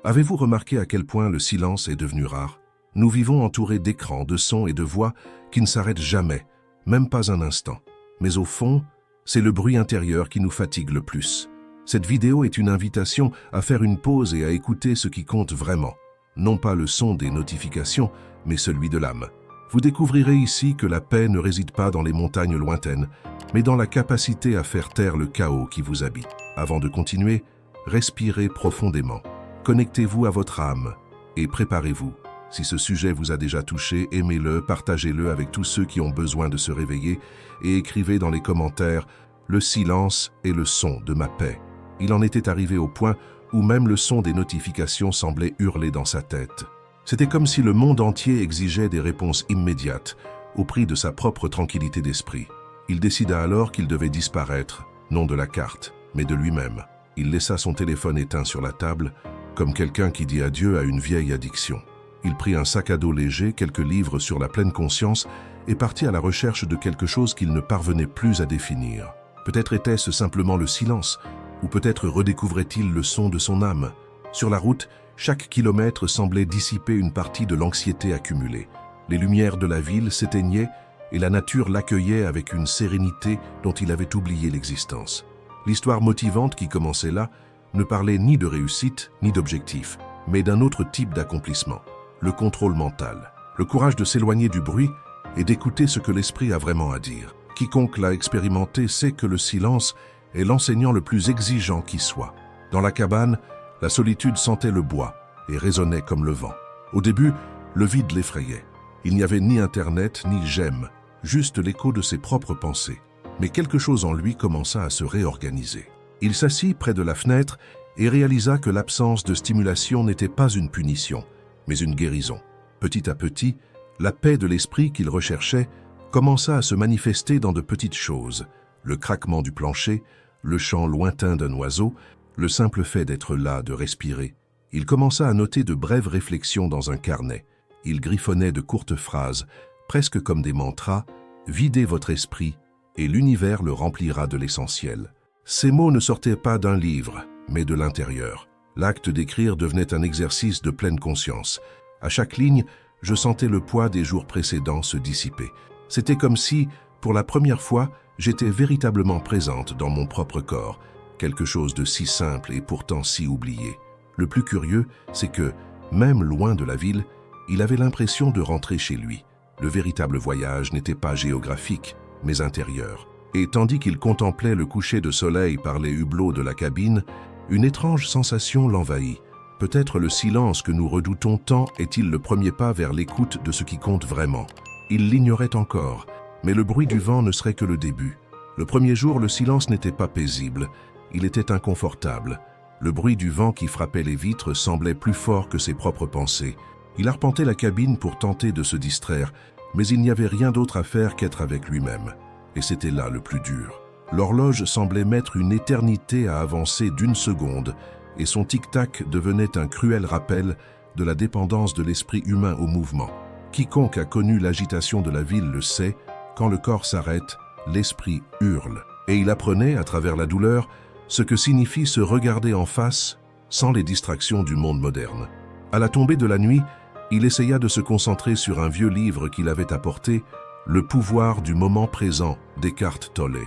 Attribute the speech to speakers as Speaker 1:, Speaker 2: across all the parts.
Speaker 1: Avez-vous remarqué à quel point le silence est devenu rare? Nous vivons entourés d'écrans, de sons et de voix qui ne s'arrêtent jamais, même pas un instant. Mais au fond, c'est le bruit intérieur qui nous fatigue le plus. Cette vidéo est une invitation à faire une pause et à écouter ce qui compte vraiment. Non pas le son des notifications, mais celui de l'âme. Vous découvrirez ici que la paix ne réside pas dans les montagnes lointaines, mais dans la capacité à faire taire le chaos qui vous habite. Avant de continuer, respirez profondément. Connectez-vous à votre âme et préparez-vous. Si ce sujet vous a déjà touché, aimez-le, partagez-le avec tous ceux qui ont besoin de se réveiller et écrivez dans les commentaires « Le silence est le son de ma paix ». Il en était arrivé au point où même le son des notifications semblait hurler dans sa tête. C'était comme si le monde entier exigeait des réponses immédiates, au prix de sa propre tranquillité d'esprit. Il décida alors qu'il devait disparaître, non de la carte, mais de lui-même. Il laissa son téléphone éteint sur la table, comme quelqu'un qui dit adieu à une vieille addiction. Il prit un sac à dos léger, quelques livres sur la pleine conscience et partit à la recherche de quelque chose qu'il ne parvenait plus à définir. Peut-être était-ce simplement le silence, ou peut-être redécouvrait-il le son de son âme. Sur la route, chaque kilomètre semblait dissiper une partie de l'anxiété accumulée. Les lumières de la ville s'éteignaient et la nature l'accueillait avec une sérénité dont il avait oublié l'existence. L'histoire motivante qui commençait là ne parlait ni de réussite ni d'objectif, mais d'un autre type d'accomplissement, le contrôle mental, le courage de s'éloigner du bruit et d'écouter ce que l'esprit a vraiment à dire. Quiconque l'a expérimenté sait que le silence est l'enseignant le plus exigeant qui soit. Dans la cabane, la solitude sentait le bois et résonnait comme le vent. Au début, le vide l'effrayait. Il n'y avait ni internet ni j'aime, juste l'écho de ses propres pensées. Mais quelque chose en lui commença à se réorganiser. Il s'assit près de la fenêtre et réalisa que l'absence de stimulation n'était pas une punition, mais une guérison. Petit à petit, la paix de l'esprit qu'il recherchait commença à se manifester dans de petites choses. Le craquement du plancher, le chant lointain d'un oiseau, le simple fait d'être là, de respirer. Il commença à noter de brèves réflexions dans un carnet. Il griffonnait de courtes phrases, presque comme des mantras. « Videz votre esprit et l'univers le remplira de l'essentiel ». Ces mots ne sortaient pas d'un livre, mais de l'intérieur. L'acte d'écrire devenait un exercice de pleine conscience. À chaque ligne, je sentais le poids des jours précédents se dissiper. C'était comme si, pour la première fois, j'étais véritablement présente dans mon propre corps, quelque chose de si simple et pourtant si oublié. Le plus curieux, c'est que, même loin de la ville, il avait l'impression de rentrer chez lui. Le véritable voyage n'était pas géographique, mais intérieur. Et tandis qu'il contemplait le coucher de soleil par les hublots de la cabine, une étrange sensation l'envahit. Peut-être le silence que nous redoutons tant est-il le premier pas vers l'écoute de ce qui compte vraiment. Il l'ignorait encore, mais le bruit du vent ne serait que le début. Le premier jour, le silence n'était pas paisible, il était inconfortable. Le bruit du vent qui frappait les vitres semblait plus fort que ses propres pensées. Il arpentait la cabine pour tenter de se distraire, mais il n'y avait rien d'autre à faire qu'être avec lui-même. Et c'était là le plus dur. L'horloge semblait mettre une éternité à avancer d'une seconde, et son tic-tac devenait un cruel rappel de la dépendance de l'esprit humain au mouvement. Quiconque a connu l'agitation de la ville le sait, quand le corps s'arrête, l'esprit hurle. Et il apprenait, à travers la douleur, ce que signifie se regarder en face sans les distractions du monde moderne. À la tombée de la nuit, il essaya de se concentrer sur un vieux livre qu'il avait apporté, Le pouvoir du moment présent d'Eckhart Tolle.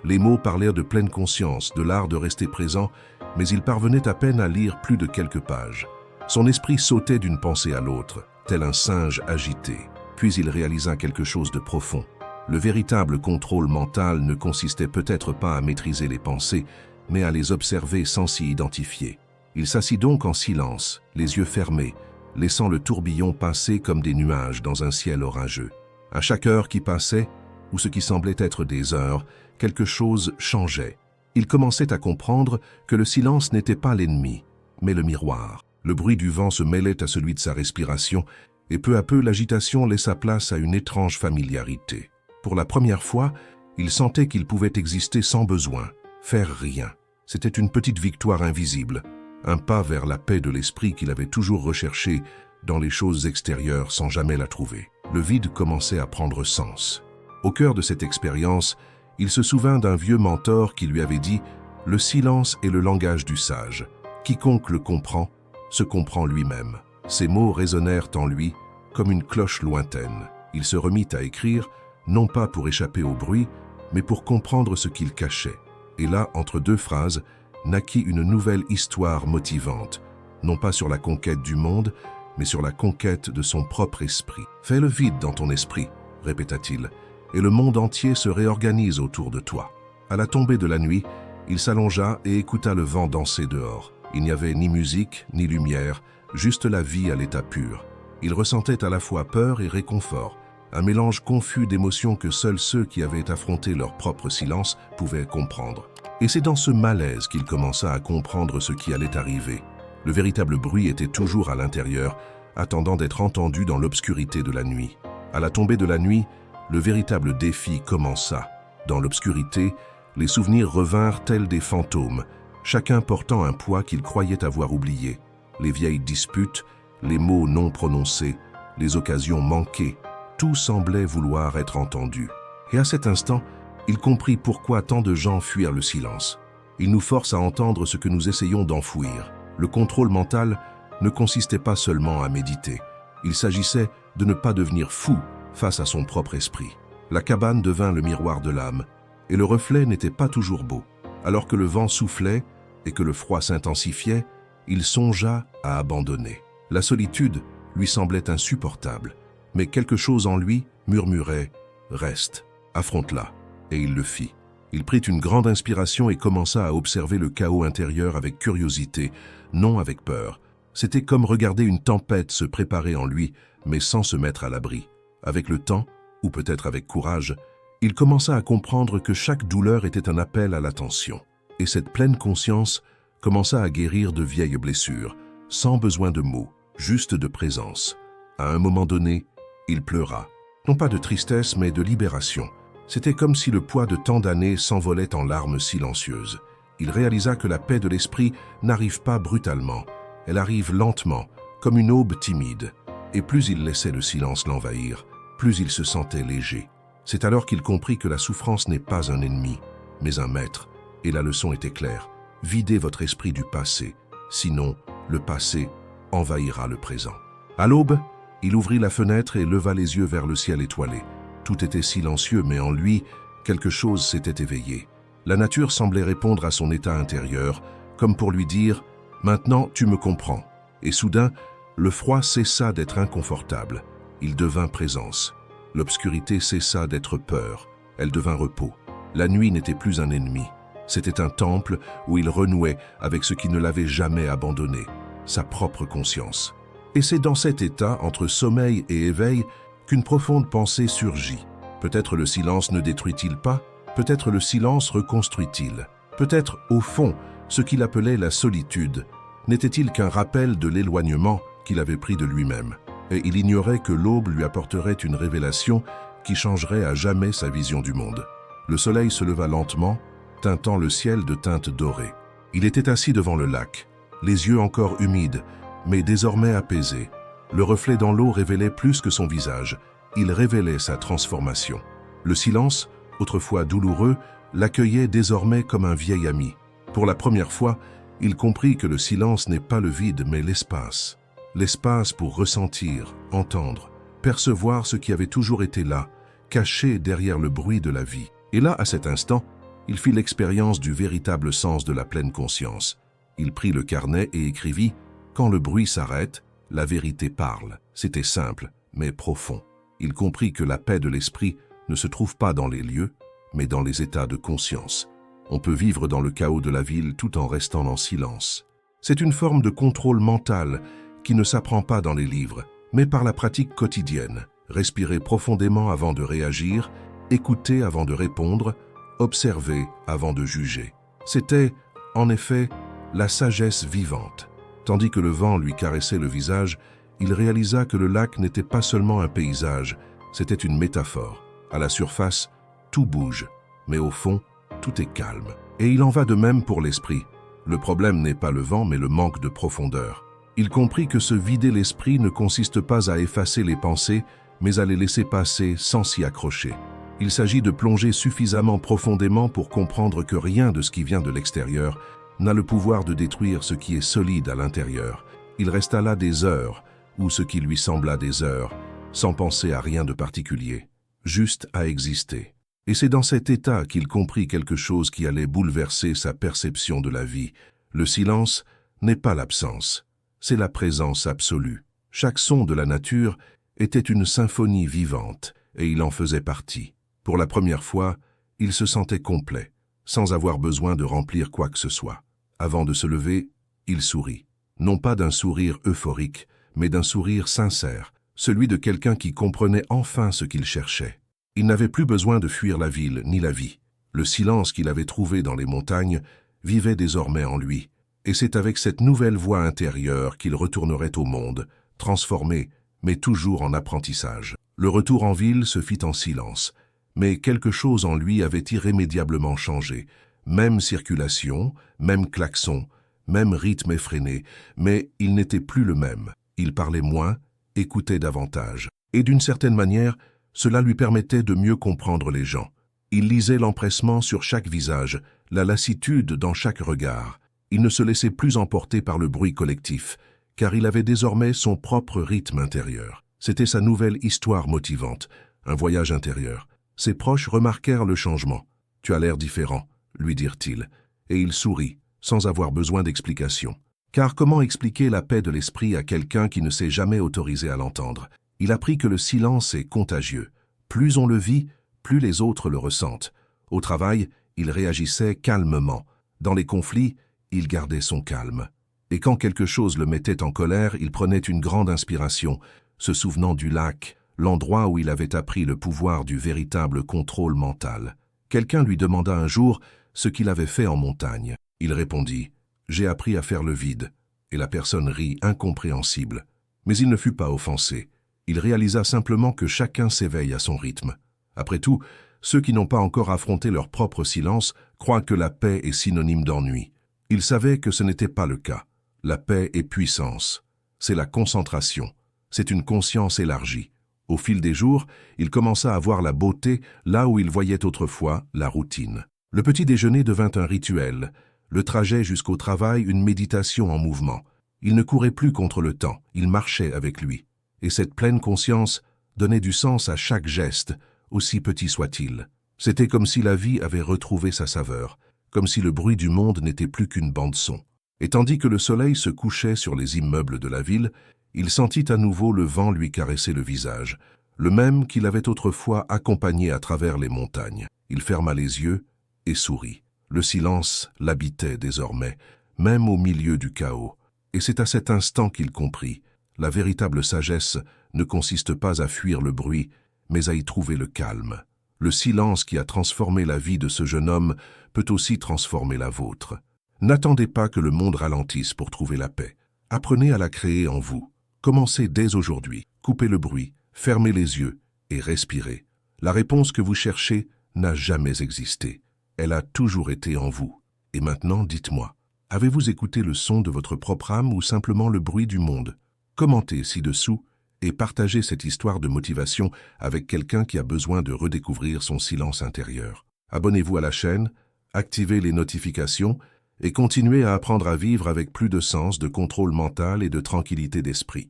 Speaker 1: Les mots parlaient de pleine conscience, de l'art de rester présent, mais il parvenait à peine à lire plus de quelques pages. Son esprit sautait d'une pensée à l'autre, tel un singe agité. Puis il réalisa quelque chose de profond. Le véritable contrôle mental ne consistait peut-être pas à maîtriser les pensées, mais à les observer sans s'y identifier. Il s'assit donc en silence, les yeux fermés, laissant le tourbillon passer comme des nuages dans un ciel orageux. À chaque heure qui passait, ou ce qui semblait être des heures, quelque chose changeait. Il commençait à comprendre que le silence n'était pas l'ennemi, mais le miroir. Le bruit du vent se mêlait à celui de sa respiration, et peu à peu l'agitation laissa place à une étrange familiarité. Pour la première fois, il sentait qu'il pouvait exister sans besoin, faire rien. C'était une petite victoire invisible, un pas vers la paix de l'esprit qu'il avait toujours recherché dans les choses extérieures sans jamais la trouver. Le vide commençait à prendre sens. Au cœur de cette expérience, il se souvint d'un vieux mentor qui lui avait dit « Le silence est le langage du sage. Quiconque le comprend se comprend lui-même. Ces mots résonnèrent en lui comme une cloche lointaine. Il se remit à écrire, non pas pour échapper au bruit, mais pour comprendre ce qu'il cachait. Et là, entre deux phrases, naquit une nouvelle histoire motivante, non pas sur la conquête du monde, mais sur la conquête de son propre esprit. « Fais le vide dans ton esprit », répéta-t-il, « et le monde entier se réorganise autour de toi. » À la tombée de la nuit, il s'allongea et écouta le vent danser dehors. Il n'y avait ni musique, ni lumière, juste la vie à l'état pur. Il ressentait à la fois peur et réconfort, un mélange confus d'émotions que seuls ceux qui avaient affronté leur propre silence pouvaient comprendre. Et c'est dans ce malaise qu'il commença à comprendre ce qui allait arriver. Le véritable bruit était toujours à l'intérieur, attendant d'être entendu dans l'obscurité de la nuit. À la tombée de la nuit, le véritable défi commença. Dans l'obscurité, les souvenirs revinrent tels des fantômes, chacun portant un poids qu'il croyait avoir oublié. Les vieilles disputes, les mots non prononcés, les occasions manquées, tout semblait vouloir être entendu. Et à cet instant, il comprit pourquoi tant de gens fuirent le silence. Il nous force à entendre ce que nous essayons d'enfouir. Le contrôle mental ne consistait pas seulement à méditer. Il s'agissait de ne pas devenir fou face à son propre esprit. La cabane devint le miroir de l'âme, et le reflet n'était pas toujours beau. Alors que le vent soufflait et que le froid s'intensifiait, il songea à abandonner. La solitude lui semblait insupportable, mais quelque chose en lui murmurait « Reste, affronte-la », et il le fit. Il prit une grande inspiration et commença à observer le chaos intérieur avec curiosité, non avec peur. C'était comme regarder une tempête se préparer en lui, mais sans se mettre à l'abri. Avec le temps, ou peut-être avec courage, il commença à comprendre que chaque douleur était un appel à l'attention. Et cette pleine conscience commença à guérir de vieilles blessures, sans besoin de mots, juste de présence. À un moment donné, il pleura. Non pas de tristesse, mais de libération. C'était comme si le poids de tant d'années s'envolait en larmes silencieuses. Il réalisa que la paix de l'esprit n'arrive pas brutalement. Elle arrive lentement, comme une aube timide. Et plus il laissait le silence l'envahir, plus il se sentait léger. C'est alors qu'il comprit que la souffrance n'est pas un ennemi, mais un maître. Et la leçon était claire. Videz votre esprit du passé, sinon le passé envahira le présent. À l'aube, il ouvrit la fenêtre et leva les yeux vers le ciel étoilé. Tout était silencieux, mais en lui, quelque chose s'était éveillé. La nature semblait répondre à son état intérieur, comme pour lui dire « Maintenant, tu me comprends ». Et soudain, le froid cessa d'être inconfortable. Il devint présence. L'obscurité cessa d'être peur. Elle devint repos. La nuit n'était plus un ennemi. C'était un temple où il renouait avec ce qui ne l'avait jamais abandonné, sa propre conscience. Et c'est dans cet état, entre sommeil et éveil, qu'une profonde pensée surgit. Peut-être le silence ne détruit-il pas, peut-être le silence reconstruit-il. Peut-être, au fond, ce qu'il appelait la solitude n'était-il qu'un rappel de l'éloignement qu'il avait pris de lui-même. Et il ignorait que l'aube lui apporterait une révélation qui changerait à jamais sa vision du monde. Le soleil se leva lentement, teintant le ciel de teintes dorées. Il était assis devant le lac, les yeux encore humides, mais désormais apaisés. Le reflet dans l'eau révélait plus que son visage, il révélait sa transformation. Le silence, autrefois douloureux, l'accueillait désormais comme un vieil ami. Pour la première fois, il comprit que le silence n'est pas le vide, mais l'espace. L'espace pour ressentir, entendre, percevoir ce qui avait toujours été là, caché derrière le bruit de la vie. Et là, à cet instant, il fit l'expérience du véritable sens de la pleine conscience. Il prit le carnet et écrivit « Quand le bruit s'arrête, la vérité parle ». C'était simple, mais profond. Il comprit que la paix de l'esprit ne se trouve pas dans les lieux, mais dans les états de conscience. On peut vivre dans le chaos de la ville tout en restant en silence. C'est une forme de contrôle mental qui ne s'apprend pas dans les livres, mais par la pratique quotidienne. Respirer profondément avant de réagir, écouter avant de répondre, observer avant de juger. C'était, en effet, la sagesse vivante. Tandis que le vent lui caressait le visage, il réalisa que le lac n'était pas seulement un paysage, c'était une métaphore. À la surface, tout bouge, mais au fond, tout est calme. Et il en va de même pour l'esprit. Le problème n'est pas le vent, mais le manque de profondeur. Il comprit que se vider l'esprit ne consiste pas à effacer les pensées, mais à les laisser passer sans s'y accrocher. Il s'agit de plonger suffisamment profondément pour comprendre que rien de ce qui vient de l'extérieur n'a le pouvoir de détruire ce qui est solide à l'intérieur. Il resta là des heures, ou ce qui lui sembla des heures, sans penser à rien de particulier, juste à exister. Et c'est dans cet état qu'il comprit quelque chose qui allait bouleverser sa perception de la vie. Le silence n'est pas l'absence, c'est la présence absolue. Chaque son de la nature était une symphonie vivante, et il en faisait partie. Pour la première fois, il se sentait complet, sans avoir besoin de remplir quoi que ce soit. Avant de se lever, il sourit. Non pas d'un sourire euphorique, mais d'un sourire sincère, celui de quelqu'un qui comprenait enfin ce qu'il cherchait. Il n'avait plus besoin de fuir la ville ni la vie. Le silence qu'il avait trouvé dans les montagnes vivait désormais en lui, et c'est avec cette nouvelle voix intérieure qu'il retournerait au monde, transformé, mais toujours en apprentissage. Le retour en ville se fit en silence, mais quelque chose en lui avait irrémédiablement changé. Même circulation, même klaxon, même rythme effréné, mais il n'était plus le même. Il parlait moins, écoutait davantage. Et d'une certaine manière, cela lui permettait de mieux comprendre les gens. Il lisait l'empressement sur chaque visage, la lassitude dans chaque regard. Il ne se laissait plus emporter par le bruit collectif, car il avait désormais son propre rythme intérieur. C'était sa nouvelle histoire motivante, un voyage intérieur. Ses proches remarquèrent le changement. « Tu as l'air différent », lui dirent-ils, et il sourit, sans avoir besoin d'explication. Car comment expliquer la paix de l'esprit à quelqu'un qui ne s'est jamais autorisé à l'entendre? Il apprit que le silence est contagieux. Plus on le vit, plus les autres le ressentent. Au travail, il réagissait calmement. Dans les conflits, il gardait son calme. Et quand quelque chose le mettait en colère, il prenait une grande inspiration, se souvenant du lac, l'endroit où il avait appris le pouvoir du véritable contrôle mental. Quelqu'un lui demanda un jour ce qu'il avait fait en montagne. Il répondit « J'ai appris à faire le vide », et la personne rit, incompréhensible. Mais il ne fut pas offensé. Il réalisa simplement que chacun s'éveille à son rythme. Après tout, ceux qui n'ont pas encore affronté leur propre silence croient que la paix est synonyme d'ennui. Il savait que ce n'était pas le cas. La paix est puissance. C'est la concentration. C'est une conscience élargie. Au fil des jours, il commença à voir la beauté là où il voyait autrefois la routine. Le petit déjeuner devint un rituel, le trajet jusqu'au travail une méditation en mouvement. Il ne courait plus contre le temps, il marchait avec lui. Et cette pleine conscience donnait du sens à chaque geste, aussi petit soit-il. C'était comme si la vie avait retrouvé sa saveur, comme si le bruit du monde n'était plus qu'une bande-son. Et tandis que le soleil se couchait sur les immeubles de la ville, il sentit à nouveau le vent lui caresser le visage, le même qu'il avait autrefois accompagné à travers les montagnes. Il ferma les yeux et sourit. Le silence l'habitait désormais, même au milieu du chaos. Et c'est à cet instant qu'il comprit. La véritable sagesse ne consiste pas à fuir le bruit, mais à y trouver le calme. Le silence qui a transformé la vie de ce jeune homme peut aussi transformer la vôtre. N'attendez pas que le monde ralentisse pour trouver la paix. Apprenez à la créer en vous. Commencez dès aujourd'hui. Coupez le bruit, fermez les yeux et respirez. La réponse que vous cherchez n'a jamais existé. Elle a toujours été en vous. Et maintenant, dites-moi, avez-vous écouté le son de votre propre âme ou simplement le bruit du monde? Commentez ci-dessous et partagez cette histoire de motivation avec quelqu'un qui a besoin de redécouvrir son silence intérieur. Abonnez-vous à la chaîne, activez les notifications et continuez à apprendre à vivre avec plus de sens, de contrôle mental et de tranquillité d'esprit.